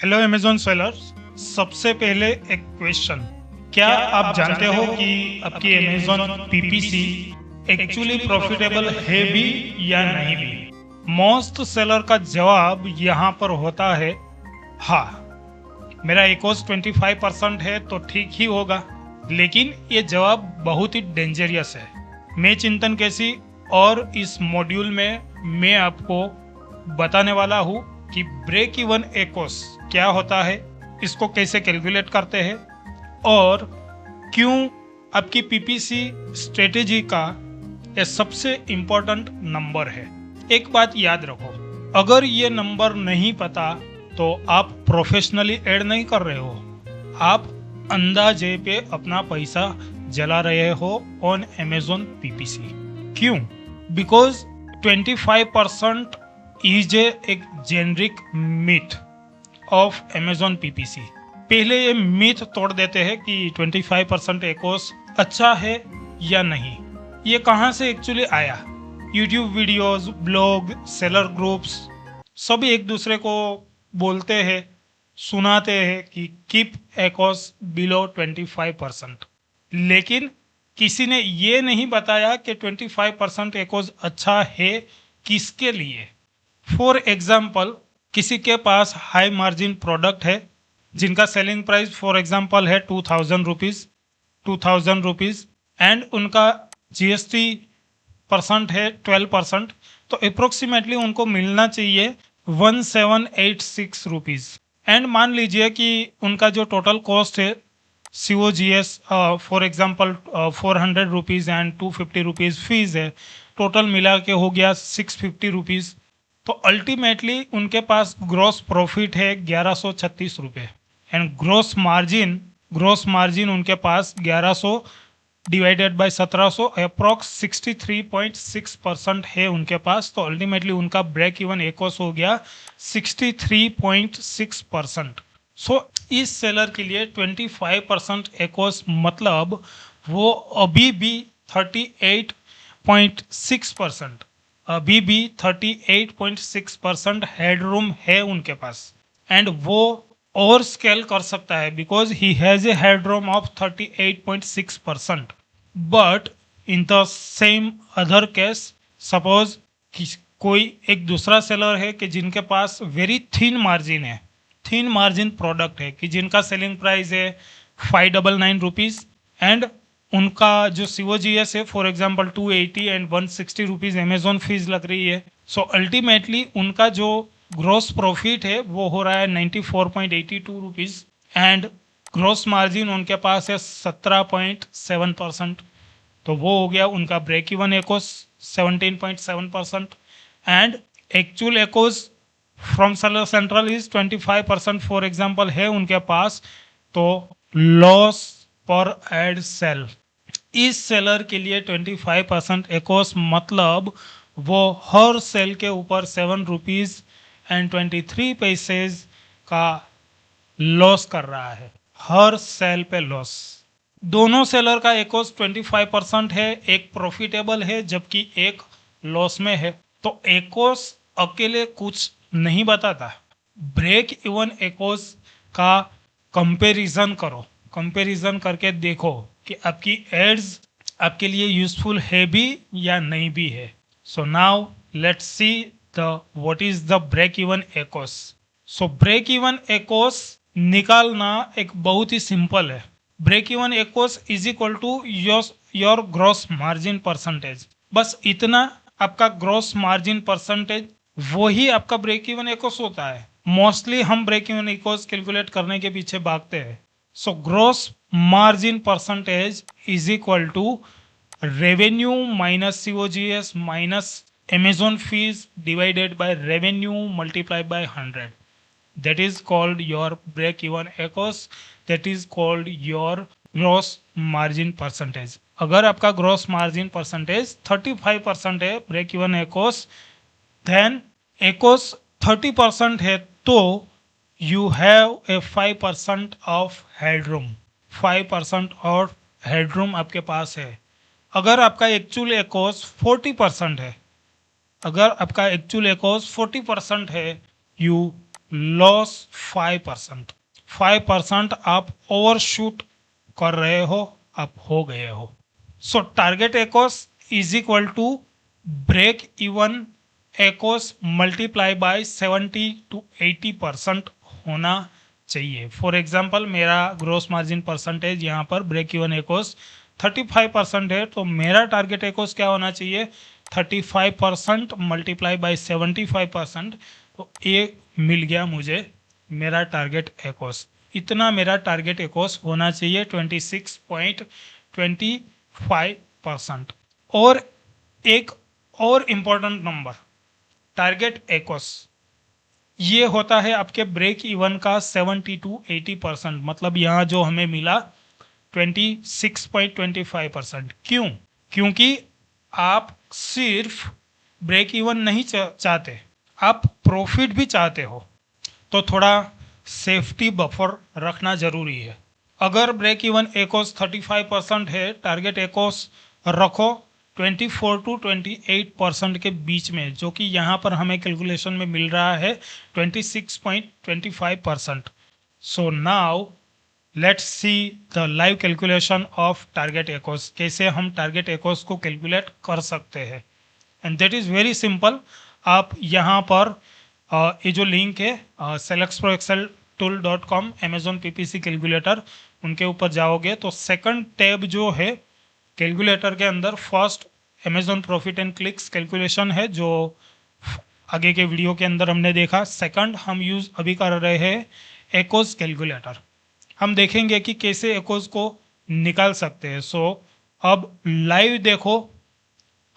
Hello Amazon sellers. सबसे पहले एक क्वेश्चन, क्या आप जानते हो कि आपकी अमेजोन पीपीसी एक्चुअली प्रॉफिटेबल है भी या नहीं भी? मोस्ट सेलर का जवाब यहाँ पर होता है हाँ। मेरा इकोस 25% है तो ठीक ही होगा, लेकिन ये जवाब बहुत ही डेंजरियस है। मैं चिंतन केसी और इस मॉड्यूल में मैं आपको बताने वाला हूँ कि ब्रेक इवन इकोस क्या होता है, इसको कैसे कैलकुलेट करते हैं और क्यों आपकी पीपीसी स्ट्रेटेजी का ये सबसे इम्पोर्टेंट नंबर है। एक बात याद रखो, अगर ये नंबर नहीं पता तो आप प्रोफेशनली ऐड नहीं कर रहे हो, आप अंदाजे पे अपना पैसा जला रहे हो ऑन अमेजोन पीपीसी। क्यों? बिकॉज 25% इज एक generic myth of Amazon PPC. पहले ये मिथ तोड़ देते हैं कि 25% एकोस अच्छा है या नहीं। ये कहाँ से एक्चुअली आया? YouTube videos, blog, seller groups सभी एक दूसरे को बोलते हैं, सुनाते हैं कि कीप एकोस बिलो 25%, लेकिन किसी ने ये नहीं बताया कि 25% एकोस अच्छा है किसके लिए। फॉर एग्जाम्पल, किसी के पास हाई मार्जिन प्रोडक्ट है जिनका सेलिंग प्राइस फॉर एग्जाम्पल है 2000 रुपीज एंड उनका जीएसटी परसेंट है 12%, तो अप्रोक्सीमेटली उनको मिलना चाहिए 1786 रुपीज। एंड मान लीजिए कि उनका जो टोटल कॉस्ट है COGS for example 400 rupees and 250 rupees fees है, टोटल मिला के हो गया 650 रुपीज। तो अल्टीमेटली उनके पास ग्रॉस प्रॉफिट है 1136 रुपये एंड ग्रॉस मार्जिन उनके पास 1100 डिवाइडेड बाय 1700 अप्रॉक्स 63.6% है उनके पास। तो अल्टीमेटली उनका ब्रेक इवन एकोस हो गया 63.6%। सो इस सेलर के लिए 25% एकोस मतलब वो अभी भी 38.6%, अभी भी 38.6% हेडरूम है उनके पास एंड वो और स्केल कर सकता है because he has a headroom of 38.6%। But in the same other case, suppose कोई एक दूसरा सेलर है कि जिनके पास वेरी थिन मार्जिन है, थिन मार्जिन प्रोडक्ट है कि जिनका सेलिंग प्राइस है 599 रुपीज एंड उनका जो COGS है for example 280 and 160 rupees Amazon fees लग रही है। सो अल्टीमेटली उनका जो ग्रॉस प्रॉफिट है वो हो रहा है 94.82 रुपीज एंड ग्रॉस मार्जिन उनके पास है 17.7%। तो वो हो गया उनका break even ACoS 17.7% and actual ACoS from seller central is 25% for example है उनके पास। तो लॉस पर एड सेल इस सेलर के लिए 25% एकोस मतलब वो हर सेल के ऊपर 7 रुपीज एंड 23 पैसे का लॉस कर रहा है, हर सेल पे लॉस। दोनों सेलर का एकोस 25% है, एक प्रॉफिटेबल है जबकि एक लॉस में है। तो एकोस अकेले कुछ नहीं बताता, ब्रेक इवन एकोस का कंपैरिजन करो, कंपैरिजन करके देखो कि आपकी एड्स आपके लिए यूजफुल है भी या नहीं भी है। So now let's see the what is the break even ACoS. So break even ACoS निकालना एक बहुत ही सिंपल है। Break even ACoS is equal to your gross margin percentage, बस इतना आपका ग्रॉस मार्जिन परसेंटेज वही आपका ब्रेक इवन एकोस होता है। मोस्टली हम ब्रेक इवन एकोस कैलकुलेट करने के पीछे भागते हैं। So gross margin percentage is equal to revenue minus COGS minus Amazon fees divided by revenue multiplied by 100. That is called your break even एकोस, that is called your gross margin percentage। अगर आपका gross margin percentage 35% है break even एकोस, then एकोस 30% है तो you have a 5% of headroom, 5% और headroom आपके पास है। अगर आपका एक्चुअल एकोस 40% है, अगर आपका एक्चुअल एकोस 40% है, यू लॉस 5% आप ओवरशूट कर रहे हो, आप हो गए हो। So target x is equal to break even x multiply by 70 to 80% होना चाहिए। फॉर एग्जाम्पल मेरा ग्रोस मार्जिन परसेंटेज यहाँ पर ब्रेक इवन एक्स 35% है, तो मेरा टारगेट एक्स क्या होना चाहिए 35% मल्टीप्लाई बाय 75%, तो ये मिल गया मुझे मेरा टारगेट एक्स। इतना मेरा टारगेट एक्स होना चाहिए 26.25%। और एक और इम्पोर्टेंट नंबर टारगेट एक्स ये होता है आपके ब्रेक इवन का 70 to 80%, मतलब यहाँ जो हमें मिला 26.25%। क्यों? क्योंकि आप सिर्फ ब्रेक इवन नहीं चाहते, आप प्रॉफिट भी चाहते हो, तो थोड़ा सेफ्टी बफर रखना जरूरी है। अगर ब्रेक इवन एक्स 35% है, टारगेट एक्स रखो 24 to 28% के बीच में, जो कि यहाँ पर हमें कैलकुलेशन में मिल रहा है 26.25%। सो now let's see the live calculation of target x. कैसे हम टारगेट एक्स को कैलकुलेट कर सकते हैं, and that is very simple. आप यहाँ पर ये जो लिंक है selexproexceltool.com Amazon PPC कैलकुलेटर, उनके ऊपर जाओगे तो सेकंड टैब जो है कैलकुलेटर के अंदर first Amazon profit and clicks calculation है, जो आगे के वीडियो के अंदर हमने देखा। सेकंड हम यूज अभी कर रहे हैं एक्स कैलकुलेटर। हम देखेंगे कि कैसे एक्स को निकाल सकते हैं। सो अब लाइव देखो,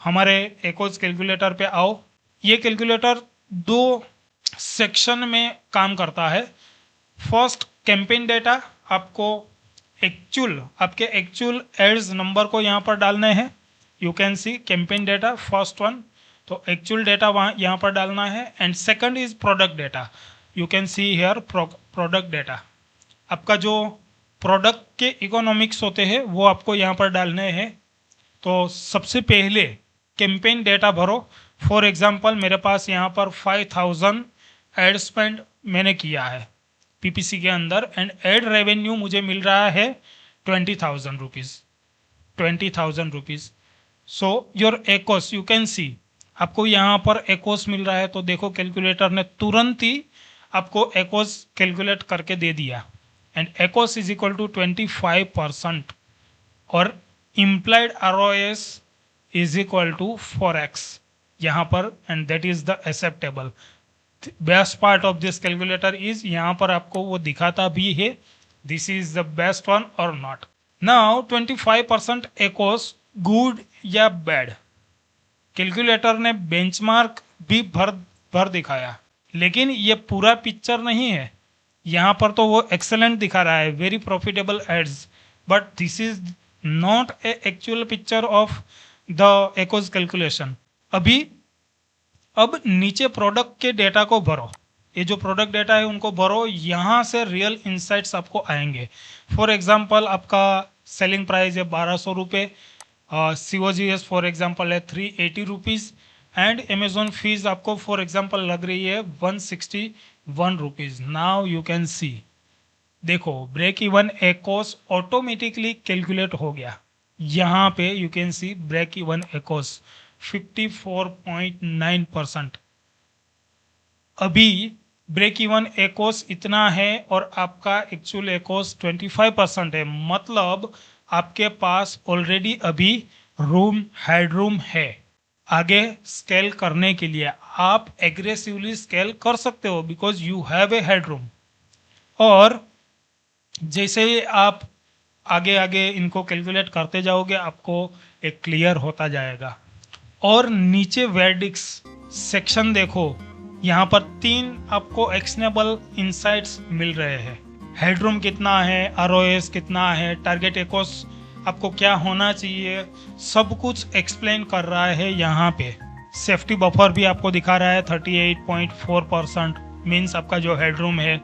हमारे एक्स कैलकुलेटर पे आओ। ये कैलकुलेटर दो सेक्शन में काम करता है। फर्स्ट कैंपेन डेटा, आपको आपके एक्चुअल एड्स नंबर को यहाँ पर डालने हैं। You can C campaign data first one, तो एक्चुअल डेटा वहाँ यहाँ पर डालना है। And second is product data, you can see here product data. आपका जो प्रोडक्ट के इकोनॉमिक्स होते हैं वो आपको यहाँ पर डालने हैं। तो सबसे पहले कैंपेन डेटा भरो। फॉर एग्जांपल मेरे पास यहाँ पर 5000 एड स्पेंड मैंने किया है पीपीसी के अंदर, एंड एड रेवेन्यू मुझे मिल रहा है 20,000 rupees. So your x you can सी, आपको यहाँ पर एक्स मिल रहा है, तो देखो कैलकुलेटर ने तुरंत ही आपको एक्स कैलकुलेट करके दे दिया। And x is equal to 25% और implied ROS is equal to 4x यहाँ पर, and that is the acceptable. Best part of this calculator is यहाँ पर आपको वो दिखाता भी है this is the best one और नॉट। नाउ 25% एक्स गुड या बैड, कैलकुलेटर ने बेंचमार्क भी भर दिखाया, लेकिन ये पूरा पिक्चर नहीं है। यहाँ पर तो वो एक्सेलेंट दिखा रहा है, very profitable ads, but this is not a actual picture of the x calculation. अब नीचे प्रोडक्ट के डेटा को भरो, ये जो प्रोडक्ट डेटा है उनको भरो, यहाँ से रियल इंसाइट्स आपको आएंगे। फॉर एग्जांपल आपका सेलिंग प्राइस है 1200 रुपये, COGS फॉर एग्जांपल है 380 रुपीज़, एंड अमेजोन फीस आपको फॉर एग्जांपल लग रही है 161 rupees. Now you can see, देखो break even ACoS automatically calculate हो गया। यहाँ पे you can see break even ACoS 54.9%। अभी ब्रेक इवन एक्स इतना है और आपका एक्चुअल एक्स 25% है, मतलब आपके पास ऑलरेडी अभी हेडरूम है आगे स्केल करने के लिए। आप एग्रेसिवली स्केल कर सकते हो because you have a headroom. और जैसे ही आप आगे आगे इनको कैलकुलेट करते जाओगे आपको एक क्लियर होता जाएगा। और नीचे वेडिक्स सेक्शन देखो, यहाँ पर 3 आपको एक्शनेबल इंसाइट्स मिल रहे हैं। हेडरूम कितना है, ROS कितना है, टारगेट एक्स आपको क्या होना चाहिए, सब कुछ एक्सप्लेन कर रहा है। यहाँ पे सेफ्टी बफर भी आपको दिखा रहा है 38.4%, मीन्स आपका जो हेडरूम है,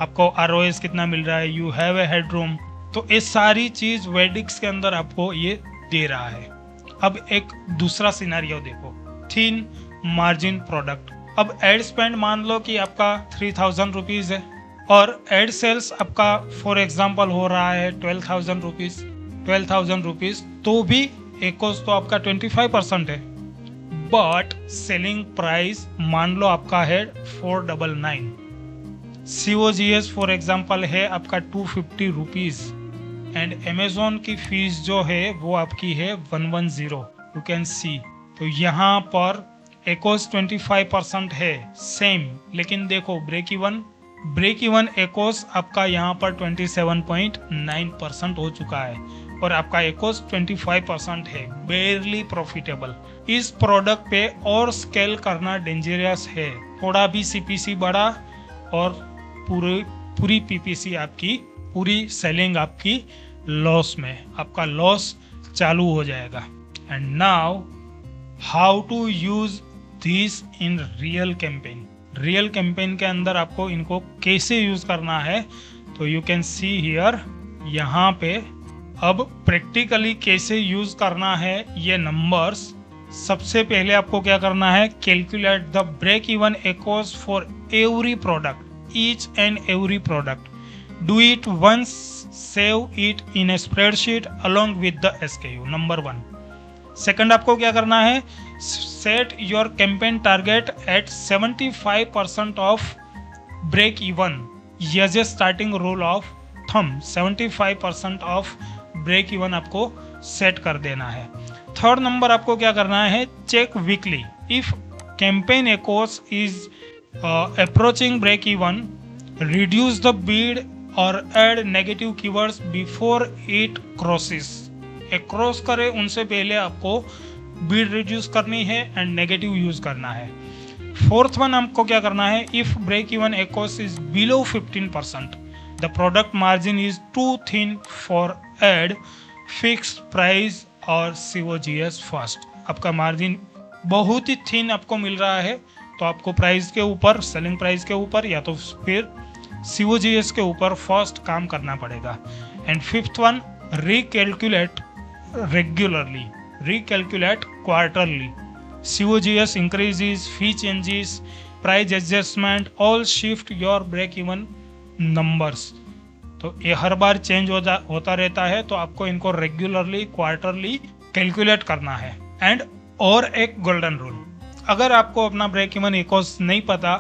आपको ROS कितना मिल रहा है, यू हैव ए हेडरूम। तो ये सारी चीज वेडिक्स के अंदर आपको ये दे रहा है। अब एक दूसरा सिनेरियो देखो, थिन मार्जिन प्रोडक्ट। अब एड स्पेंड मान लो कि आपका 3000 रुपीज़ है और एड सेल्स आपका फॉर एग्जांपल हो रहा है 12,000 रुपीज़, तो भी एकोस तो आपका 25% है, बट सेलिंग प्राइस मान लो आपका है 499। COGS फॉर एग्जांपल है आपका 250 रुपीज़ एंड अमेजोन की फीस जो है वो आपकी है 110, यू कैन सी। तो यहाँ पर एकोस 25% है सेम, लेकिन देखो ब्रेक इवन एकोस आपका यहाँ पर 27.9% हो चुका है और आपका एकोस 25% है, बेरली प्रॉफिटेबल। इस प्रोडक्ट पे और स्केल करना डेंजरस है, थोड़ा भी CPC बढ़ा और पूरी PPC आपकी पूरी सेलिंग आपकी लॉस में, आपका लॉस चालू हो जाएगा। And now how to use this in real campaign के अंदर आपको इनको कैसे यूज करना है, तो यू कैन सी हियर, यहाँ पे अब प्रैक्टिकली कैसे यूज करना है ये नंबर्स। सबसे पहले आपको क्या करना है, calculate the break even ACoS for every product, each and every product. Do it once, save it in a spreadsheet along with the SKU, number 1। Second आपको क्या करना है, set your campaign target at 75% of break even as a starting rule of thumb। 75% of break even आपको set कर देना है। Third number आपको क्या करना है, check weekly if campaign ACoS is approaching break even, reduce the bid और add negative keywords before it crosses. Cross करे उनसे पहले आपको बीड रिड्यूस करनी है एंड नेगेटिव यूज करना है। फोर्थ वन आपको क्या करना है, if break even ACoS is below 15%, the product margin is too thin for ad fixed price और COGS फर्स्ट। आपका मार्जिन बहुत ही थिन आपको मिल रहा है, तो आपको प्राइस के ऊपर, सेलिंग प्राइस के ऊपर या तो फिर COGS के ऊपर फर्स्ट काम करना पड़ेगा। And fifth one, recalculate regularly, recalculate quarterly. COGS increases, fee changes, price adjustment, all shift your break even numbers. तो ये हर बार चेंज होता रहता है, तो आपको इनको रेगुलरली क्वार्टरली कैलकुलेट करना है। एंड और एक गोल्डन रूल, अगर आपको अपना ब्रेक इवन एकोस नहीं पता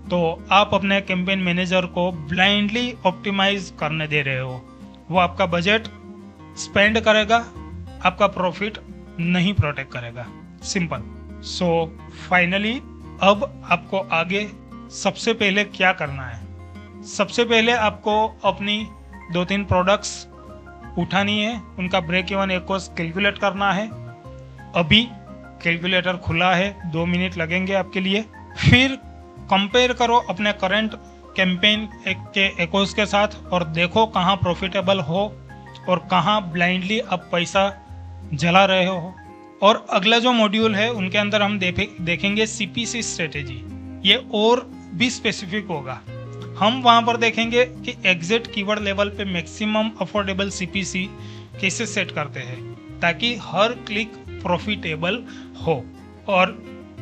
तो आप अपने कैंपेन मैनेजर को ब्लाइंडली ऑप्टिमाइज करने दे रहे हो, वो आपका बजट स्पेंड करेगा, आपका प्रॉफिट नहीं प्रोटेक्ट करेगा, सिंपल। सो फाइनली अब आपको आगे सबसे पहले क्या करना है, सबसे पहले आपको अपनी 2-3 प्रोडक्ट्स उठानी है, उनका ब्रेक इवन एकोस कैलकुलेट करना है। अभी कैलकुलेटर खुला है, 2 मिनट लगेंगे आपके लिए। फिर कंपेयर करो अपने करंट कैंपेन के एकोस के साथ और देखो कहाँ प्रॉफिटेबल हो और कहाँ ब्लाइंडली आप पैसा जला रहे हो। और अगला जो मॉड्यूल है उनके अंदर हम देखेंगे CPC स्ट्रेटेजी, ये और भी स्पेसिफिक होगा। हम वहाँ पर देखेंगे कि एग्जैक्ट कीवर्ड लेवल पे मैक्सिमम अफोर्डेबल CPC कैसे सेट करते हैं ताकि हर क्लिक प्रॉफिटेबल हो। और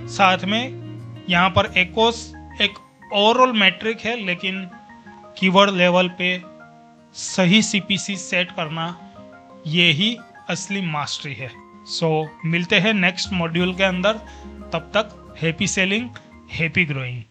साथ में यहाँ पर एकोस एक ओवरऑल मैट्रिक है, लेकिन कीवर्ड लेवल पे सही CPC सेट करना ये ही असली मास्टरी है। सो मिलते हैं नेक्स्ट मॉड्यूल के अंदर, तब तक हैप्पी सेलिंग, हैप्पी ग्रोइंग।